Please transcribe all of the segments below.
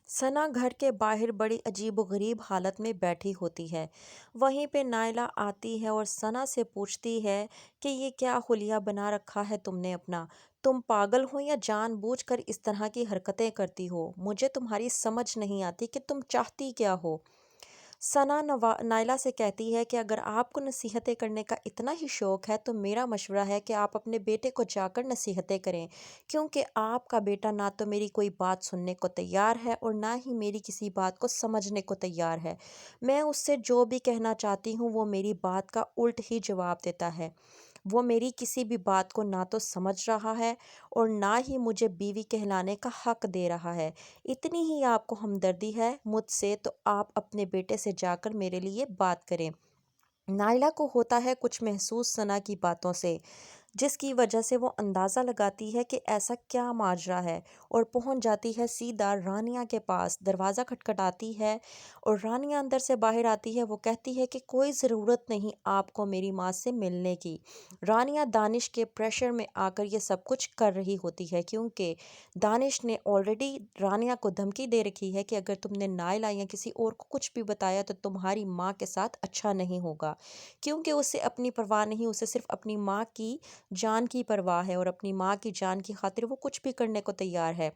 सना घर के बाहर बड़ी अजीबोगरीब हालत में बैठी होती है। वहीं पे नायला आती है और सना से पूछती है कि ये क्या हुलिया बना रखा है तुमने अपना। तुम पागल हो या जानबूझकर इस तरह की हरकतें करती हो? मुझे तुम्हारी समझ नहीं आती कि तुम चाहती क्या हो। सना नायला से कहती है कि अगर आपको नसीहतें करने का इतना ही शौक है तो मेरा मशवरा है कि आप अपने बेटे को जाकर नसीहतें करें, क्योंकि आपका बेटा ना तो मेरी कोई बात सुनने को तैयार है और ना ही मेरी किसी बात को समझने को तैयार है। मैं उससे जो भी कहना चाहती हूँ वो मेरी बात का उल्ट ही जवाब देता है। वो मेरी किसी भी बात को ना तो समझ रहा है और ना ही मुझे बीवी कहलाने का हक दे रहा है। इतनी ही आपको हमदर्दी है मुझसे तो आप अपने बेटे से जाकर मेरे लिए बात करें। नायला को होता है कुछ महसूस सना की बातों से, जिसकी वजह से वो अंदाज़ा लगाती है कि ऐसा क्या माजरा है और पहुंच जाती है सीधा रानिया के पास। दरवाज़ा खटखटाती है और रानिया अंदर से बाहर आती है। वो कहती है कि कोई ज़रूरत नहीं आपको मेरी माँ से मिलने की। रानिया दानिश के प्रेशर में आकर ये सब कुछ कर रही होती है, क्योंकि दानिश ने ऑलरेडी रानिया को धमकी दे रखी है कि अगर तुमने नायला या किसी और को कुछ भी बताया तो तुम्हारी माँ के साथ अच्छा नहीं होगा, क्योंकि उसे अपनी परवाह नहीं, उसे सिर्फ अपनी माँ की जान की परवाह है और अपनी माँ की जान की खातिर वो कुछ भी करने को तैयार है।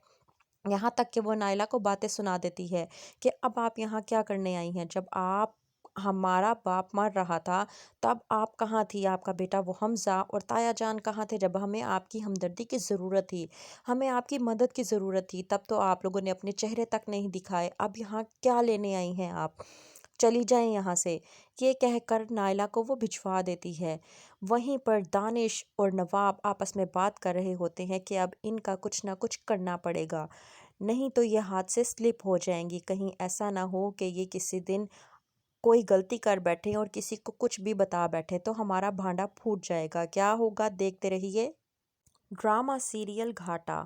यहाँ तक कि वो नायला को बातें सुना देती है कि अब आप यहाँ क्या करने आई हैं? जब आप हमारा बाप मर रहा था तब आप कहाँ थी? आपका बेटा वो हमज़ा और ताया जान कहाँ थे जब हमें आपकी हमदर्दी की ज़रूरत थी, हमें आपकी मदद की ज़रूरत थी? तब तो आप लोगों ने अपने चेहरे तक नहीं दिखाए। अब यहाँ क्या लेने आई हैं आप? चली जाएं यहाँ से। ये कहकर नायला को वो भिजवा देती है। वहीं पर दानिश और नवाब आपस में बात कर रहे होते हैं कि अब इनका कुछ ना कुछ करना पड़ेगा, नहीं तो ये हाथ से स्लिप हो जाएंगी। कहीं ऐसा ना हो कि ये किसी दिन कोई गलती कर बैठे और किसी को कुछ भी बता बैठे तो हमारा भांडा फूट जाएगा। क्या होगा देखते रहिए। ड्रामा सीरियल घाटा।